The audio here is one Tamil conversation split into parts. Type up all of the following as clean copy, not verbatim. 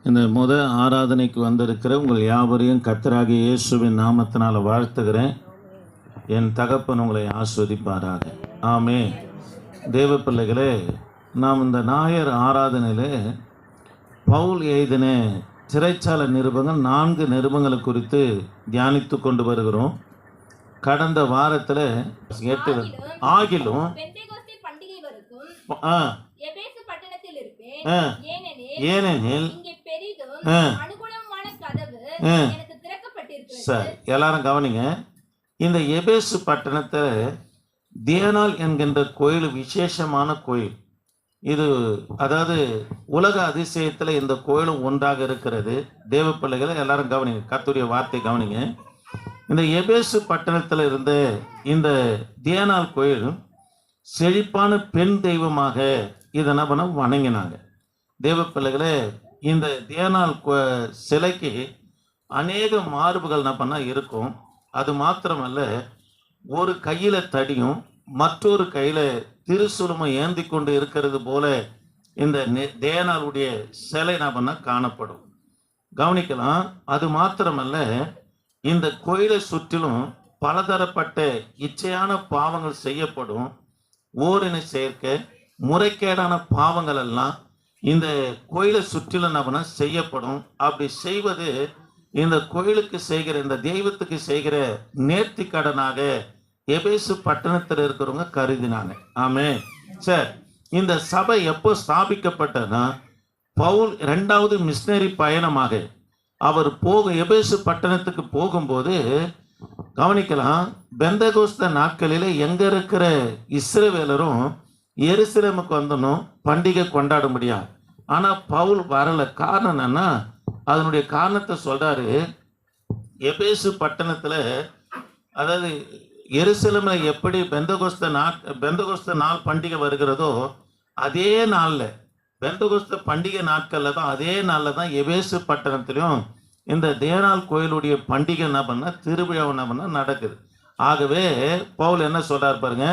இந்த ஆராதனைக்கு வந்திருக்கிற உங்கள் யாவரையும் கர்த்தராகிய இயேசுவின் நாமத்தினால் வாழ்த்துகிறேன். என் தகப்பன் உங்களை ஆஸ்வதிப்பாராக. ஆமே. தேவ பிள்ளைகளே, நாம் இந்த ஞாயிறு ஆராதனையில் பவுல் எழுதின சிறைச்சாலை நிருபங்கள் 4 நிருபங்களை குறித்து தியானித்து கொண்டு வருகிறோம். கடந்த வாரத்தில் 8 ஆகிலும் ஏனெனில் சார் எல்லாரும் கவனிங்க. இந்த எபேசு பட்டணத்தில் தேனால் என்கின்ற கோயில் விசேஷமான கோயில். இது அதாவது உலக அதிசயத்தில் இந்த கோயிலும் ஒன்றாக இருக்கிறது. தேவ பிள்ளைகளை எல்லாரும் கவனிங்க, கர்த்தருடைய வார்த்தை கவனிங்க. இந்த எபேசு பட்டணத்தில் இருந்த இந்த தேனால் கோயில் செழிப்பான பெண் தெய்வமாக இதை என்ன பண்ண வணங்கினாங்க. தேவ பிள்ளைகளே, இந்த தேனால் சிலைக்கு அநேக மார்புகள் என்ன பண்ணால் இருக்கும். அது மாத்திரமல்ல, ஒரு கையில் தடியும் மற்றொரு கையில் திருசுலமும் ஏந்தி கொண்டு இருக்கிறது போல இந்த தேனாளுடைய சிலை என்ன பண்ணால் காணப்படும். கவனிக்கலாம். அது மாத்திரமல்ல, இந்த கோயிலை சுற்றிலும் பலதரப்பட்ட இச்சையான பாவங்கள் செய்யப்படும். ஓரினை சேர்க்க முறைகேடான பாவங்கள் எல்லாம் இந்த கோயிலை சுற்றிலும் என்ன பண்ண செய்யப்படும். அப்படி செய்வது இந்த கோயிலுக்கு செய்கிற, இந்த தெய்வத்துக்கு செய்கிற நேர்த்தி கடனாக எபேசு பட்டணத்தில் இருக்கிறவங்க கருதினாங்க. ஆமே. சரி, இந்த சபை எப்போ ஸ்தாபிக்கப்பட்டதுன்னா, பவுல் 2வது மிஷனரி பயணமாக அவர் எபேசு பட்டணத்துக்கு போகும்போது கவனிக்கலாம். பெந்தகோஸ்த நாட்களில் எங்கே இருக்கிற இஸ்ரவேலரும் எருசலேமுக்கு வந்தனும் பண்டிகை கொண்டாட முடியாது. ஆனால் பவுல் வரல. காரணம் என்னன்னா, அதனுடைய காரணத்தை சொல்றாரு. எபேசு பட்டணத்தில், அதாவது எருசலேமில் எப்படி பெந்தகோஸ்த நாள் பண்டிகை வருகிறதோ அதே நாளில், பெந்தகோஸ்த பண்டிகை நாட்களில் தான், அதே நாளில் தான் எபேசு பட்டணத்திலையும் இந்த தேனால் கோயிலுடைய பண்டிகை என்ன பண்ண, திருவிழா என்ன பண்ண நடக்குது. ஆகவே பவுல் என்ன சொல்றார் பாருங்க.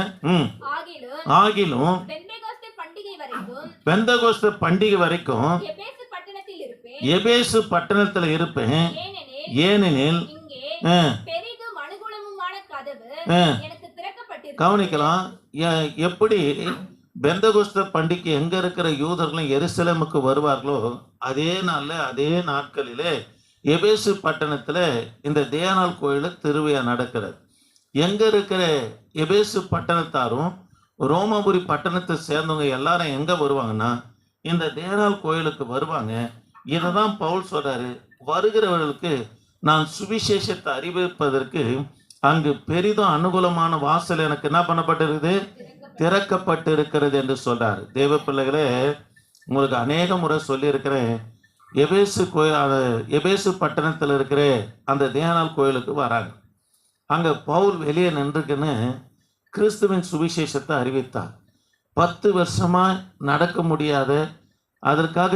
ஆகிலும் பெந்தகோஸ்த பண்டிகை வரைக்கும் எபேசு பட்டணத்தில் இருப்பேன். ஏனெனில் கவனிக்கலாம். எப்படி பெந்தகோஸ்த பண்டிகை எங்க இருக்கிற யூதர்களும் எருசலேமுக்கு வருவார்களோ அதே நாள்ல, அதே நாட்களிலே எபேசு பட்டணத்துல இந்த தேனால் கோயில திருவிழா நடக்கிறது. எங்க இருக்கிற எபேசு பட்டணத்தாரும் ரோமாபுரி பட்டணத்தை சேர்ந்தவங்க எல்லாரும் எங்க வருவாங்கன்னா இந்த தேனால் கோயிலுக்கு வருவாங்க. இதை தான் பவுல் சொல்றாரு. வருகிறவர்களுக்கு நான் சுவிசேஷத்தை அறிவிப்பதற்கு அங்கு பெரிதும் அனுகூலமான வாசல் எனக்கு என்ன பண்ணப்பட்டிருக்குது, திறக்கப்பட்டு இருக்கிறது என்று சொல்றாரு. தேவ பிள்ளைகளே, உங்களுக்கு அநேக முறை சொல்லியிருக்கிறேன். எபேசு பட்டணத்தில் இருக்கிற அந்த தேனால் கோயிலுக்கு வராங்க. அங்கே பவுல் வெளியே நின்றுக்குன்னு கிறிஸ்துவின் சுவிசேஷத்தை அறிவித்தார். 10 வருஷமாக நடக்க முடியாத, அதற்காக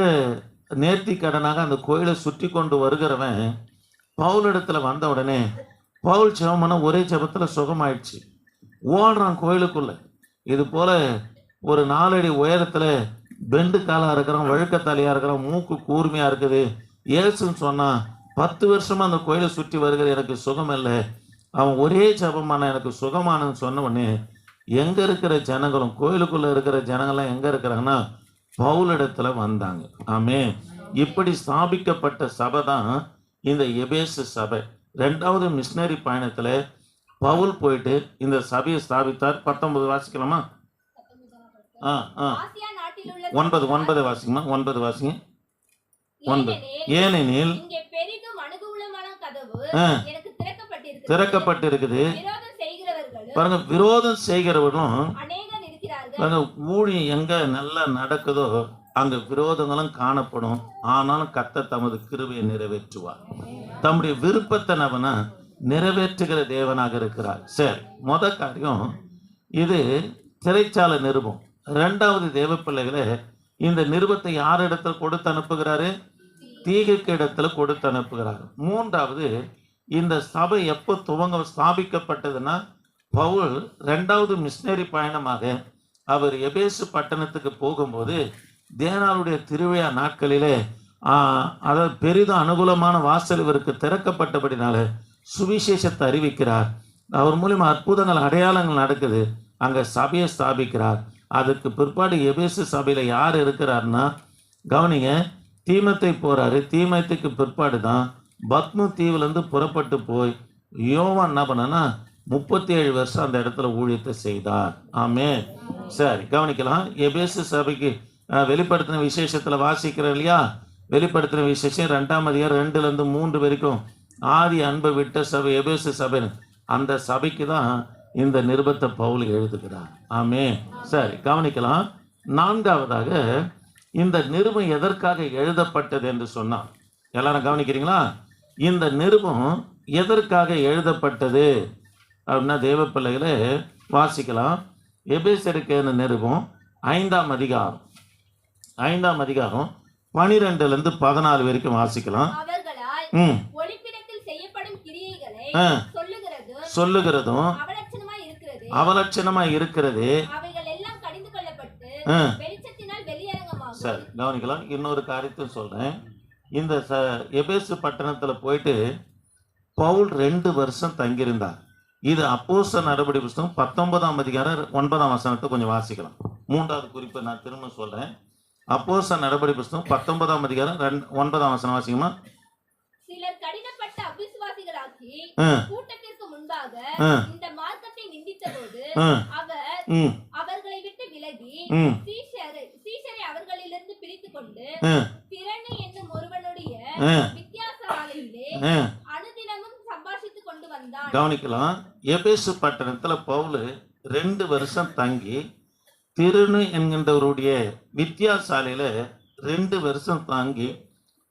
நேர்த்தி கடனாக அந்த கோயிலை சுற்றி கொண்டு வருகிறவன் பவுலிடத்தில் வந்த உடனே பவுல் ஜெபம்னா ஒரே ஜெபத்தில் சுகமாயிடுச்சு. ஓடுறான் கோயிலுக்குள்ள. இது போல ஒரு 4 அடி உயரத்தில் பெண்டு காலாக இருக்கிறான், வழுக்கத்தாலியாக இருக்கிறான், மூக்கு கூர்மையாக இருக்குது. ஏசுன்னு சொன்னான், 10 வருஷமாக அந்த கோயிலை சுற்றி வருகிற எனக்கு சுகம் இல்லை. அவன் ஒரே ஜபமான எனக்கு சுகமானன்னு சொன்ன உடனே எங்கே இருக்கிற ஜனங்களும், கோயிலுக்குள்ளே இருக்கிற ஜனங்கள்லாம் எங்கே இருக்கிறாங்கன்னா பவுலிடத்தில் வந்தாங்க. ஆமே. இப்படி ஸ்தாபிக்கப்பட்ட சபை தான் இந்த எபேசு சபை. 2வது மிஷனரி பயணத்தில் பவுல் போயிட்டு இந்த சபையை ஸ்தாபித்தார். 19 வாசிக்கலாமா? 9 வாசிக்கமா? 9 வாசிங்க. 9. ஏனெனில் திறக்கப்பட்டிருக்குது பாருங்க. விரோதம் செய்கிறவர்களும் பாருங்க, ஊழியம் எங்க நல்லா நடக்குதோ அங்க விரோதங்களும் காணப்படும். ஆனாலும் கர்த்தர் தமது கிருபையை நிறைவேற்றுவார். தம்முடைய விருப்பத்தை நவனா நிறைவேற்றுகிற தேவனாக இருக்கிறார். சரி, முதல் காரியம் இது சிறைச்சாலை நிருபம். 2வது தேவ பிள்ளைகளே, இந்த நிருபத்தை யார் இடத்துல கொடுத்து அனுப்புகிறாரு? தீகைக்கு இடத்துல கொடுத்து அனுப்புகிறார். 3வது, இந்த சபை எப்போ ஸ்தாபிக்கப்பட்டதுன்னா, பவுல் 2வது மிஷனரி பயணமாக அவர் எபேசு பட்டணத்துக்கு போகும்போது தேனாளுடைய திருவிழா நாட்களிலே அதாவது பெரிதும் அனுகூலமான வாசல் இவருக்கு திறக்கப்பட்டபடினால சுவிசேஷத்தை அறிவிக்கிறார். அவர் மூலியமா அற்புதங்கள் அடையாளங்கள் நடக்குது. அங்கே சபையை ஸ்தாபிக்கிறார். அதுக்கு பிற்பாடு எபேசு சபையில் யார் இருக்கிறார்னா, கவனிங்க, தீமத்தை போகிறாரு. தீமத்துக்கு பிற்பாடு தான் பத்மு தீவுலேருந்து புறப்பட்டு போய் யோவான் என்ன பண்ணனா 37 வருஷம் அந்த இடத்துல ஊழியத்தை செய்தார். ஆமே. சரி, கவனிக்கலாம். எபேசு சபைக்கு வெளிப்படுத்தின விசேஷத்தில் வாசிக்கிறோம் இல்லையா? வெளிப்படுத்தின விசேஷம் 2ஆம் அதிகாரம் 2லேருந்து 3 வரைக்கும் ஆதி அன்பை விட்ட சபை எபேசு சபை. அந்த சபைக்கு தான் இந்த நிருபத்தை பவுல் எழுதுகிறார். ஆமே. சரி, கவனிக்கலாம். 4ஆவதாக இந்த நிருபம் எதற்காக எழுதப்பட்டது என்று சொன்னார். எல்லாரும் கவனிக்கிறீங்களா? இந்த நிருபம் எதற்காக எழுதப்பட்டது அப்படின்னா தேவ பிள்ளைகளை வாசிக்கலாம். எபேசருக்கு நிருபம் 5ஆம் அதிகாரம் 12லேருந்து 14 வரைக்கும் வாசிக்கலாம். சொல்லுகிறதும் அவலட்சணமா இருக்கிறது. சரி, கவனிக்கலாம். இன்னொரு காரியத்தை சொல்றேன். இந்த எபேசு பட்டணத்துல போயிட்டு பவுல் 2 வருஷம் தங்கியிருந்தார். இது அப்போஸ்தலர் நடபடி புத்தகம் 19ஆம் அதிகாரம் 9ஆம் வசனத்தை கொஞ்சம் வாசிக்கலாம். 3வது குறிப்பை நான் திரும்ப சொல்றேன். அப்போஸ்தலர் நடபடி புத்தகம் 19ஆம் அதிகாரம் 9ஆம் வசனம் வாசிக்குமா? சிலர் கடினப்பட்ட அவிசுவாசிகளாகி கூட்டத்திற்கு முன்பாக இந்த மார்க்கத்தை நிந்தித்தபோது அவர்களை விட்டு விலகி சீஷரை அவர்களிலிருந்து பிரித்துக் கொண்டு திறனு என்னும் ஒருவனுடைய வித்தியாச ஆலையிலே அனுதினமும் சம்பாஷித்துக் கொண்டு வந்தான். கவனிக்கலாம். எபேசு பட்டணத்துல பவுல் 2 வருஷம் தங்கி திறனு என்கின்றவருடைய வித்தியாசாலையில 2 வருஷம் தாங்கி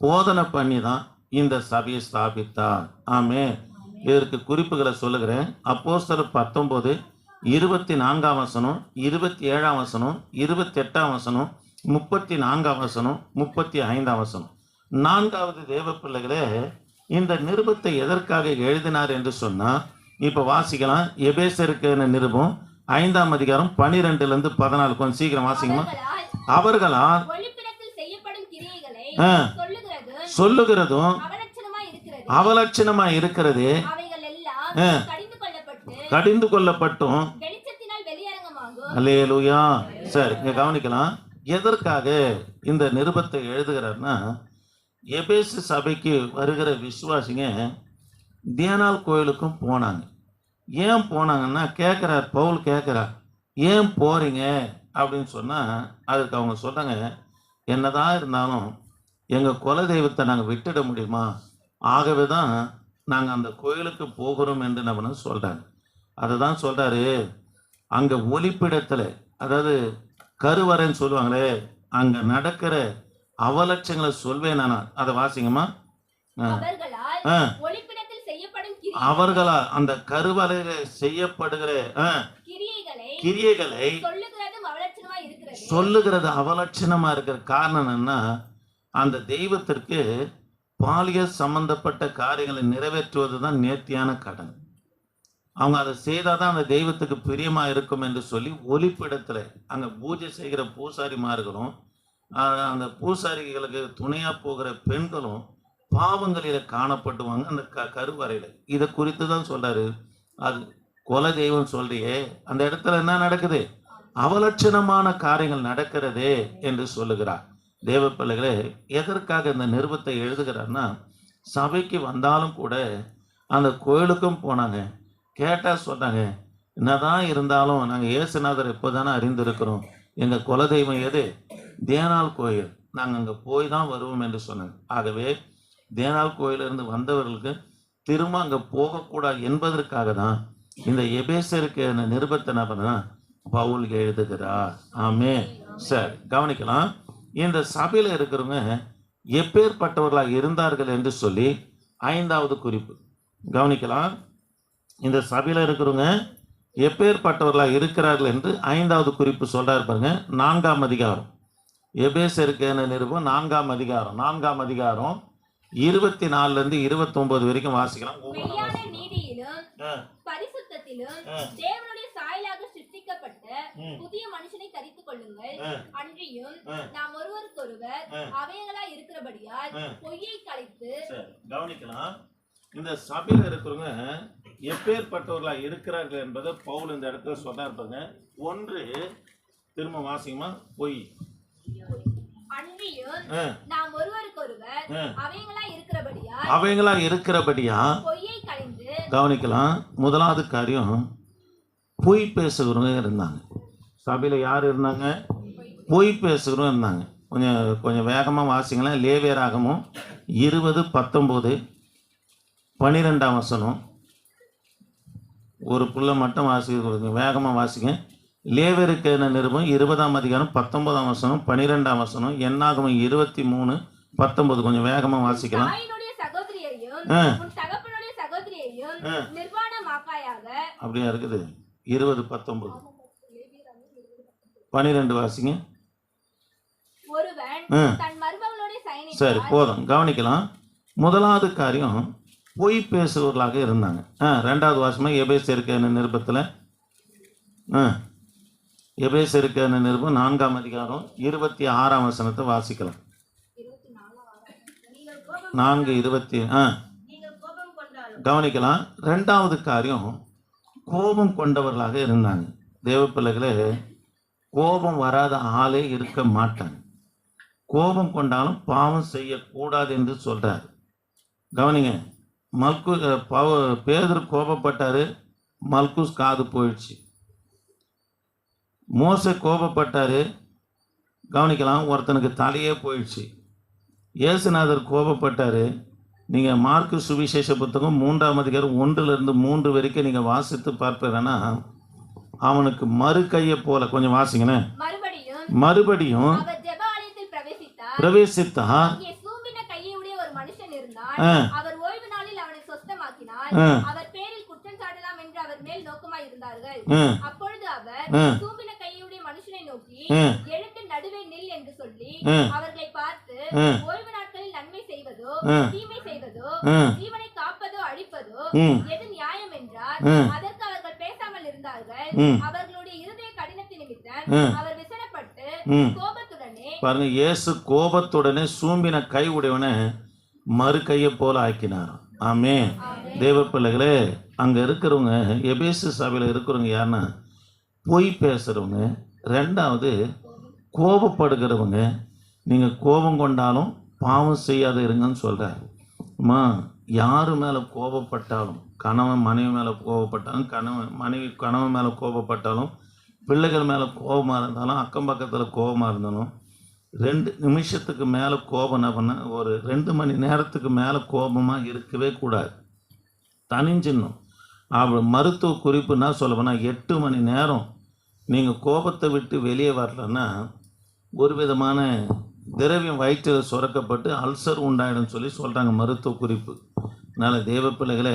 போதனை பண்ணி தான் இந்த சபையை ஸ்தாபித்தார். ஆமே. இதற்கு குறிப்புகளை சொல்லுகிறேன். அப்போஸ்தலர் 19 24ஆம் வசனம், 27ஆம் வசனம், 28ஆம் வசனம், 34ஆம் வசனம், 35ஆம் வசனம். 4வது தேவ பிள்ளைகளே, இந்த நிருபத்தை எதற்காக எழுதினார் என்று சொன்னா இப்ப வாசிக்கலாம். எபேசருக்கு நிருபம் 5ஆம் அதிகாரம் 12லேருந்து 14. கொஞ்சம் சீக்கிரம் வாசிக்கமா? அவர்களால் சொல்லுகிறதும் அவலட்சணமா இருக்கிறது, கடிந்து கொள்ளப்பட்டும். அல்லேலூயா. சரி, இங்க கவனிக்கலாம். எதற்காக இந்த நிருபத்தை எழுதுகிறார்னா, எபேசு சபைக்கு வருகிற விசுவாசிங்க தியானால் கோயிலுக்கும் போனாங்க. ஏன் போனாங்கன்னா கேட்குறார், பவுல் கேட்குறார், ஏன் போறீங்க அப்படின்னு சொன்னால் அதுக்கு அவங்க சொல்கிறாங்க, என்னதான் இருந்தாலும் எங்கள் குலதெய்வத்தை நாங்கள் விட்டுட முடியுமா? ஆகவே தான் நாங்கள் அந்த கோயிலுக்கு போகிறோம் என்று நம்ம சொல்கிறாங்க. அதை தான் சொல்கிறாரு. அங்கே ஒளிப்பிடத்தில், அதாவது கருவறைன்னு சொல்லுவாங்களே, அங்கே நடக்கிற அவலட்சங்களை சொல்வேன் நான். அதை வாசிங்கம்மா. அவர்களால் அந்த கருவறையில செய்யப்படுகிற கிரியைகளை சொல்லுகிறது அவலட்சணமா இருக்கிற காரணம் என்னன்னா, அந்த தெய்வத்திற்கு பாலியல் சம்பந்தப்பட்ட காரியங்களை நிறைவேற்றுவது தான் நேர்த்தியான கடன். அவங்க அதை செய்தாதான் அந்த தெய்வத்துக்கு பிரியமா இருக்கும் என்று சொல்லி ஒளிப்பிடத்துல அங்க பூஜை செய்கிற பூசாரிமார்களும் அந்த பூசாரிகளுக்கு துணையா போகிற பெண்களும் பாவங்களில காணப்படுவாங்க அந்த கருவறையில. இதை குறித்து தான் சொல்றாரு. அது கொலை தெய்வம் சொல்றியே, அந்த இடத்துல என்ன நடக்குது? அவலட்சணமான காரியங்கள் நடக்கிறதே என்று சொல்லுகிறார். தேவ பிள்ளைகளே, எதற்காக இந்த நிருபத்தை எழுதுகிறார்னா, சபைக்கு வந்தாலும் கூட அந்த கோயிலுக்கும் போனாங்க. கேட்டால் சொன்னாங்க, என்னதான் இருந்தாலும் நாங்கள் இயேசுநாதர் எப்போதானே அறிந்திருக்கிறோம், எங்கள் குலதெய்வம் எது? தேனால் கோயில், நாங்கள் அங்கே போய் தான் வருவோம் என்று சொன்னாங்க. ஆகவே தேனால் கோயிலிருந்து வந்தவர்களுக்கு திரும்ப அங்கே போகக்கூடாது என்பதற்காக தான் இந்த எபேசருக்கு நிருபத்தை என்ன பண்ணா பவுல் எழுதுகிறார். ஆமே. சரி, கவனிக்கலாம். இந்த சபையில் இருக்கிறவங்க எப்பேற்பட்டவர்களாக இருந்தார்கள் என்று சொல்லி 5வது குறிப்பு கவனிக்கலாம். இந்த சபையில் இருக்கிறவங்க எப்பேற்பட்டவர்களாக இருக்கிறார்கள் என்று 5வது குறிப்பு சொல்றாரு பாருங்க. 4ஆம் அதிகாரம் எபேசருக்கு நிருபம் 4ஆம் அதிகாரம் 24லேருந்து 29 வரைக்கும் வாசிக்கலாம். நீதியிலும் பரிசுத்தத்திலும் தேவனுடைய சாயலாக சிருஷ்டிக்கப்பட்ட புதிய மனுஷனை தரித்துக் கொள்ளுங்கள். அன்றியும் நாம் ஒருவருக்கொருவர் அவைகளா இருக்கிறபடியால் பொய்யை கலைத்து. கவனிக்கலாம், இந்த சபையில இருக்கிறவங்க எப்பேற்பட்டவர்களா இருக்கிறார்கள் என்பதை பவுல் இந்த இடத்துல சொன்னார்பாங்க. ஒன்று, திரும்ப வாசிக்குமா, பொய். அன்றியும் நாம் ஒருவருக்கொருவர் அவைகளா இருக்கிறபடியா பொய்யை கலைந்து. கவனிக்கலாம், முதலாவது காரியம், பொய் பேசுகிறவங்க இருந்தாங்க சபையில. யார் இருந்தாங்க? பொய் பேசுகிறவங்க இருந்தாங்க. கொஞ்சம் வேகமாக வாசிங்களேன். லேவியராகமும் 20:19 12ஆம் வசனம். ஒரு புள்ள மட்டும் வாசிக்க, வேகமாக வாசிங்க. லேவியருக்கான நிருபம் 20ஆம் அதிகாரம் 19ஆம் வசனம் 12ஆம் வசனம். என்னாகமம் 23:19. கொஞ்சம் வேகமாக வாசிக்கலாம். அப்படியா இருக்குது. 20:19 12 வாசிங்க. சரி, போதும். கவனிக்கலாம், முதலாவது காரியம் பொய் பேசுவர்களாக இருந்தாங்க. ரெண்டாவது வாசமா எபேசியருக்கான நிருபத்தில், எபேசியருக்கான நிருபம் 4ஆம் அதிகாரம் 26ஆம் வசனத்தை வாசிக்கலாம். 4:20. கவனிக்கலாம், ரெண்டாவது காரியம் கோபம் கொண்டவர்களாக இருந்தாங்க. தேவ பிள்ளைகளே, கோபம் வராத ஆளே இருக்க மாட்டாங்க. கோபம் கொண்டாலும் பாவம் செய்யக்கூடாது என்று சொல்றாரு. கவனிங்க, பேதுரு கோபப்பட்டாரு, மல்குஸ் காது போயிடுச்சு. மோசே கோபப்பட்டாரு, கவனிக்கலாம், ஒருத்தனுக்கு தலையே போயிடுச்சு. இயேசுநாதர் கோபப்பட்டாரு. நீங்கள் மார்க்கு சுவிசேஷ புத்தகம் 3ஆம் அதிகாரம் 1-3 வரைக்கும் நீங்கள் வாசித்து பார்ப்பீங்கன்னா, அவனுக்கு மறு கையை போல, கொஞ்சம் வாசிங்களேன். மறுபடியும் பிரவேசித்தார். அப்பொழுது அவர் சூம்பின கையுடைய மனுஷனை நோக்கி, எழுந்து நடுவே நில் என்று சொல்லி அவர்களை பார்த்து, ஓய்வு நாட்களில் நன்மை செய்வதோ தீமை செய்வதோ ஜீவனை காப்பதோ அழிப்பதோ எது நியாயம் என்றார். அதற்கு அவர்கள் பேசாமல் இருந்தார்கள். அவர்களுடைய இருதய கடினத்தின் நிமித்தம் அவர் விசனப்பட்டு கோபத்துடனே, பாருங்க, இயேசு கோபத்துடனே சூம்பின கை உடையவனை மறு கையை போல ஆக்கினார். ஆமென். தேவ பிள்ளைகளே, அங்கே இருக்கிறவங்க, எபேசு சபையில் இருக்கிறவங்க யாருன்னா பொய் பேசுகிறவங்க. ரெண்டாவது, கோபப்படுகிறவங்க. நீங்கள் கோபம் கொண்டாலும் பாவம் செய்யாத இருங்கன்னு சொல்கிறார். அம்மா, யார் மேலே கோபப்பட்டாலும், கணவன் மனைவி மேலே கோபப்பட்டாலும், கணவன் மேலே கோபப்பட்டாலும், பிள்ளைகள் மேலே கோபமாக இருந்தாலும், அக்கம் பக்கத்தில் கோபமாக இருந்தாலும், 2 நிமிஷத்துக்கு மேலே கோபம் பண்ண, ஒரு 2 மணி நேரத்துக்கு மேலே கோபமாக இருக்கவே கூடாது. தனிஞ்சிடணும். மருத்துவ குறிப்புன்னா சொல்ல போனால் 8 மணி நேரம் நீங்கள் கோபத்தை விட்டு வெளியே வரலன்னா ஒரு விதமான திரவியம் வயிற்றில் சுரக்கப்பட்டு அல்சர் உண்டாயிடும் சொல்லி சொல்கிறாங்க மருத்துவ குறிப்பு. அதனால் தேவ பிள்ளைகளை,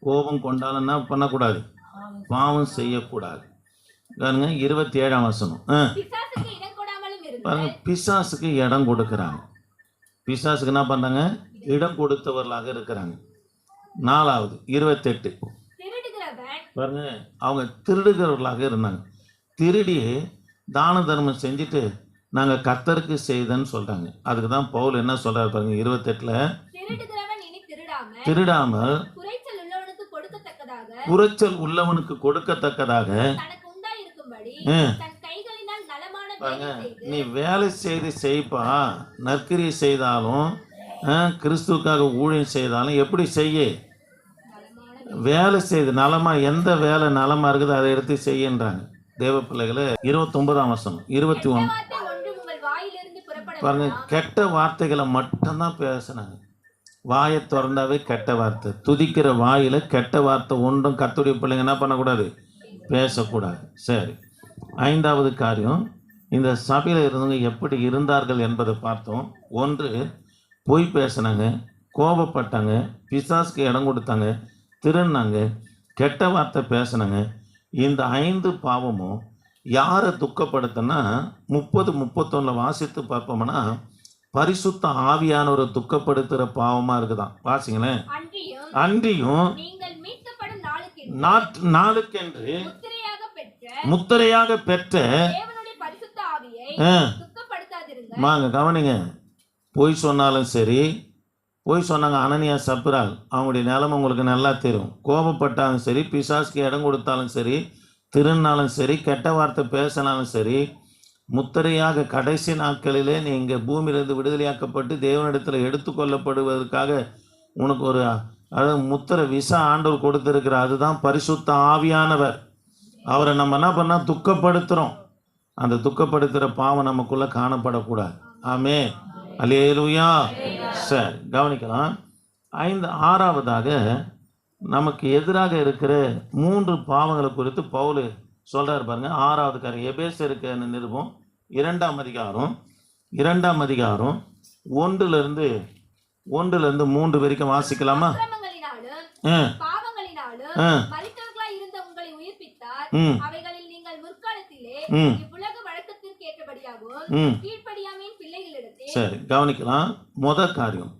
கோபம் கொண்டாலன்னா பண்ணக்கூடாது, பாவம் செய்யக்கூடாது. பாருங்க, 27ஆம் வசனம். பாருங்க, பிசாசுக்கு இடம் கொடுக்குறாங்க. பிசாசுக்கு என்ன பண்ணுறாங்க? இடம் கொடுத்தவர்களாக இருக்கிறாங்க. 4வது 28. பாருங்க, அவங்க திருடுகிறவர்களாக இருந்தாங்க. திருடி தான தர்மம் செஞ்சுட்டு நாங்கள் கர்த்தருக்கு செய்தன்னு சொல்கிறாங்க. அதுக்கு தான் பவுல் என்ன சொல்கிறார் பாருங்க, 28ல், திருடாமல் குறைச்சல் உள்ளவனுக்கு கொடுக்கத்தக்கதாக. பாருங்க, நீ வேலை செய்ப்பா, நற்கிரியை செய்தாலும் கிறிஸ்துவுக்காக ஊழியம் செய்தாலும் எப்படி செய்ய? வேலை செய்து நலமா, எந்த வேலை நலமா இருக்குதோ அதை எடுத்து செய்யன்றாங்க. தேவ பிள்ளைகளை, 29ஆம் வசனம் 21. பாருங்க, கெட்ட வார்த்தைகளை மட்டும்தான் பேசினாங்க. வாயை திறந்தாவே கெட்ட வார்த்தை. துதிக்கிற வாயில் கெட்ட வார்த்தை ஒன்றும் கர்த்தருடைய பிள்ளைங்க என்ன பண்ணக்கூடாது? பேசக்கூடாது. சரி, 5வது காரியம், இந்த சபையில் இருந்தவங்க எப்படி இருந்தார்கள் என்பதை பார்த்தோம். 1, பொய் பேசினாங்க, கோபப்பட்டாங்க, பிசாசுக்கு இடம் கொடுத்தாங்க, திருநாங்க, கெட்ட வார்த்தை பேசினாங்க. இந்த 5 பாவமும் யாரை துக்கப்படுத்தினா 30-31 வாசித்து பார்ப்போம்னா பரிசுத்த ஆவியானவரை துக்கப்படுத்துகிற பாவமாக இருக்குதான். வாசிங்களேன். அன்றியும் நாளுக்கென்று முத்திரையாக பெற்ற தேவனுடைய பரிசுத்த ஆவியை துக்கப்படுத்தாதிருங்கள். வாங்க கவனிங்க. பொய் சொன்னாலும் சரி, பொய் சொன்னாங்க அனனியா சப்ரால், அவங்களுடைய நிலைமை உங்களுக்கு நல்லா தெரியும். கோபப்பட்டாலும் சரி, பிசாசுக்கு இடம் கொடுத்தாலும் சரி, திருநாளும் சரி, கெட்ட வார்த்தை பேசினாலும் சரி, முத்திரையாக கடைசி நாட்களிலே நீங்கள் பூமியிலிருந்து விடுதலையாக்கப்பட்டு தேவனிடத்தில் எடுத்துக்கொள்ளப்படுவதற்காக உனக்கு ஒரு அதாவது முத்திரை விசா ஆண்டவர் கொடுத்துருக்கிற, அதுதான் பரிசுத்த ஆவியானவர். அவரை நம்ம என்ன பண்ணால் துக்கப்படுத்துகிறோம். அந்த துக்கப்படுத்துகிற பாவம் நமக்குள்ளே காணப்படக்கூடாது. ஆமே, அல்லேலூயா. சரி, கவனிக்கலாம். ஆறாவதாக நமக்கு எதிராக இருக்கிற 3 பாவங்களை குறித்து பவுல் சொல்கிறார் பாருங்க. 6வது காரியம் எபேசியருக்கு நிருபம் 2ஆம் அதிகாரம் 1லிருந்து 3 வரைக்கும் வாசிக்கலாமா? பாவங்களினாலும் மரித்தவர்களாய் இருந்த உங்களை உயிர்ப்பித்தார். அவைகளில் நீங்கள் முற்காலத்திலே இவ்வுலக வழக்கத்திற்கு ஏற்றபடியாகவும் கீழ்ப்படியாமையின் பிள்ளைகளிடத்தில். சரி, கவனிக்கலாம். முதல் காரியம்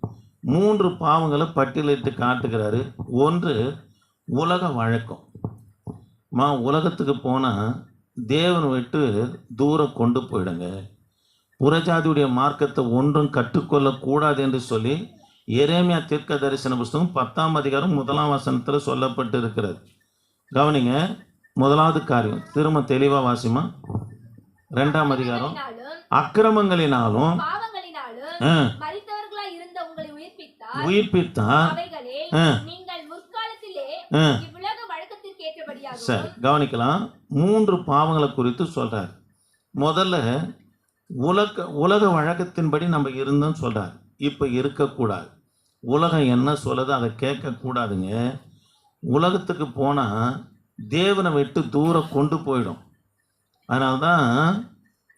3 பாவங்களை பட்டியலிட்டு காட்டுகிறாரு. ஒன்று உலக வழக்கம். உலகத்துக்கு போனால் தேவனை விட்டு தூரம் கொண்டு போயிடுங்க. புறஜாதியுடைய மார்க்கத்தை ஒன்றும் கற்றுக்கொள்ளக்கூடாது என்று சொல்லி எரேமியா தீர்க்க தரிசன புஸ்தகம் 10ஆம் அதிகாரம் 1ஆம் வசனத்தில் சொல்லப்பட்டு இருக்கிறது. கவனிங்க. முதலாவது காரியம் திரும்ப தெளிவாக வாசிமா. 2ஆம் அதிகாரம் அக்கிரமங்களினாலும் உயிர்ப்பித்தார். சரி, கவனிக்கலாம். 3 பாவங்களை குறித்து சொல்றார். முதல்ல உலக வழக்கத்தின்படி நம்ம இருந்தோம்னு சொல்றார். இப்போ இருக்கக்கூடாது. உலகம் என்ன சொல்லுது அதை கேட்கக்கூடாதுங்க. உலகத்துக்கு போனால் தேவனை விட்டு தூரம் கொண்டு போயிடும். அதனால தான்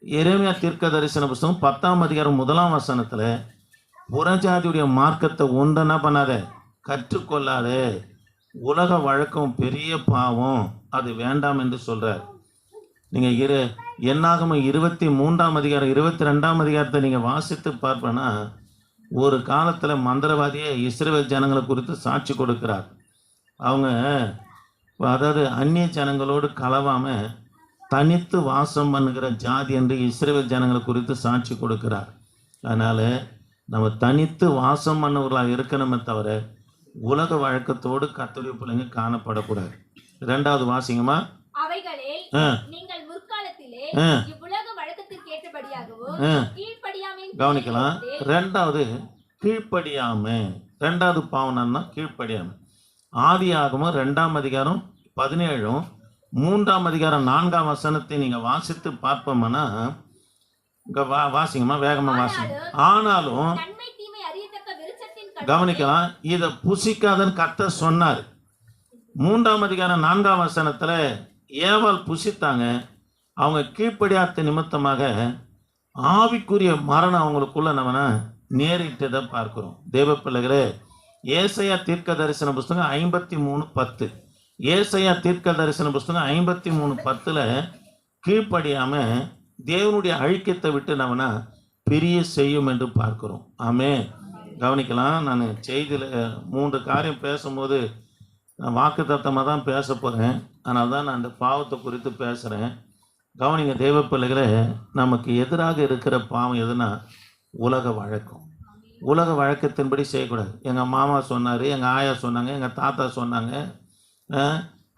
எரேமியா தீர்க்க தரிசன புஸ்தகம் 10ஆம் அதிகாரம் 1ஆம் வசனத்தில் புறஜாதியுடைய மார்க்கத்தை ஒன்று என்ன பண்ணாத, கற்றுக்கொள்ளாத, உலக வழக்கம் பெரிய பாவம், அது வேண்டாம் என்று சொல்கிறார். நீங்கள் என்னாகம 23ஆம் அதிகாரம் 22ஆம் அதிகாரத்தை நீங்கள் வாசித்து பார்ப்பேன்னா, ஒரு காலத்தில் மந்திரவாதியை இஸ்ரவேல் ஜனங்களை குறித்து சாட்சி கொடுக்கிறார். அவங்க அதாவது அந்நிய ஜனங்களோடு கலவாமல் தனித்து வாசம் பண்ணுகிற ஜாதி என்று இஸ்ரவேல் ஜனங்களை குறித்து சாட்சி கொடுக்கிறார். அதனால் நம்ம தனித்து வாசம் பண்ணவர்களாக இருக்கணுமே தவிர உலக வழக்கத்தோடு கர்த்தருடைய பிள்ளைங்க காணப்படக்கூடாது. 2வது வாசிங்கம்மா. கவனிக்கலாம். 2வது கீழ்ப்படியாமை. 2வது பாவனம்னா கீழ்ப்படியாமை. ஆதியாகமம் 2ஆம் அதிகாரம் 17 3ஆம் அதிகாரம் 4ஆம் வசனத்தை நீங்கள் வாசித்து பார்ப்போம்னா, வாசிங்கம்மா, வேகமாக வாசிங்க. ஆனாலும் கவனிக்கலாம், இதை புசிக்காதன்னு கர்த்தர் சொன்னார். 3ஆம் அதிகாரம் 4ஆம் வசனத்தில் ஏவாள் புசித்தாங்க. அவங்க கீழ்ப்படியாத நிமித்தமாக ஆவிக்குரிய மரணம் அவங்களுக்குள்ள நம்ம நேரிட்டதை பார்க்கிறோம். தேவ பிள்ளைகளே, ஏசாயா தீர்க்க தரிசன புஸ்தகம் 53:10. ஏசாயா தீர்க்க தரிசன புஸ்தகம் 53:10 கீழ்ப்படியாமல் தேவனுடைய அழிக்கத்தை விட்டு நம்மனா பெரிய செய்யும் என்று பார்க்கிறோம். ஆமே, கவனிக்கலாம். நான் செய்தியில் 3 காரியம் பேசும்போது நான் வாக்குத்தத்தமாக தான் பேச போகிறேன். அதனால தான் நான் அந்த பாவத்தை குறித்து பேசுகிறேன். கவனிங்க தேவ பிள்ளைகளே, நமக்கு எதிராக இருக்கிற பாவம் எதுனா உலக வழக்கம். உலக வழக்கத்தின்படி செய்யக்கூடாது. எங்கள் மாமா சொன்னார், எங்கள் ஆயா சொன்னாங்க, எங்கள் தாத்தா சொன்னாங்க.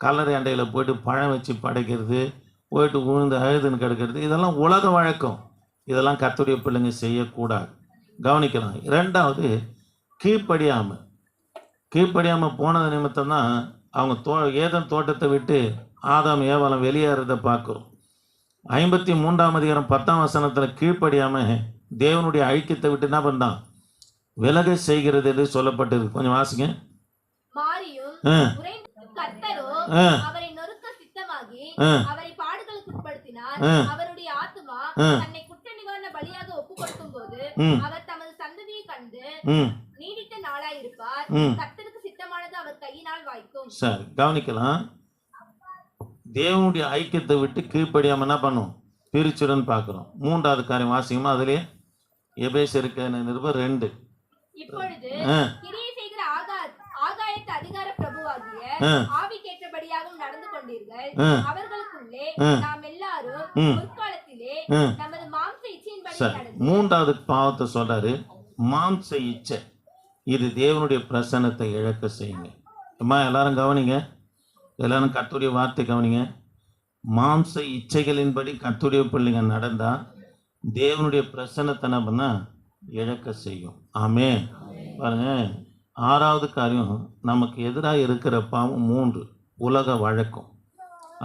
கல்லறை அண்டையில் போய்ட்டு பழம் வச்சு படைக்கிறது, போயிட்டு உழுந்து அழுதுன்னு கிடக்கிறது, இதெல்லாம் உலக வழக்கம். இதெல்லாம் கர்த்தருடைய பிள்ளைங்க செய்யக்கூடாது. கவனிக்கலாம். 2வது கீழ்ப்படியாமல் போனது நிமித்தம் தான் அவங்க ஏதேன் தோட்டத்தை விட்டு ஆதாம் ஏவாளம் வெளியேறதை பார்க்குறோம். 53ஆம் அதிகாரம் 10ஆம் வசனத்தில் கீழ்ப்படியாமல் தேவனுடைய ஐக்கியத்தை விட்டு என்ன பண்ணான், விலக செய்கிறது என்று சொல்லப்பட்டிருக்கு. கொஞ்சம் வாசிங்க. சரி, கவனிக்கலாம். தேவனுடைய ஐக்கியத்தை விட்டு கீழ்ப்படியாம என்ன பண்ணும், பிரிச்சுடன் பார்க்கிறோம். 3வது காரியம் வாசிங்கம்மா. அதுலயே எபேசியருக்கு நிருபம் 2. இப்பொழுது கிரியை செய்கிற ஆகாயத்து அதிகார பிரபுவாகிய ஆவிக்கேற்றபடியாகவும் நடந்து கொண்டீர்கள். அவர்களுக்குள்ளே போலவே ம். நாம் எல்லாரும் ம். முற்காலத்திலே ம். நமது மாம்ச இச்சையின்படி சரி, நடந்து மூன்றாவது பாவத்தை சொல்றாரு, மாம்ச இச்சை. இது தேவனுடைய பிரசன்னத்தை இழக்க செய்யுங்க. அம்மா எல்லாரும் கவனிங்க, எல்லாரும் கர்த்தருடைய வார்த்தை கவனிங்க. மாம்ச இச்சைகளின்படி கர்த்தருடைய பிள்ளைங்க நடந்தா தேவனுடைய பிரசன்னத்தை என்ன பண்ணா இழக்க செய்யும். ஆமென். பாருங்க, ஆறாவது காரியம், நமக்கு எதிராக இருக்கிற பாவம் 3, உலக வழக்கம்.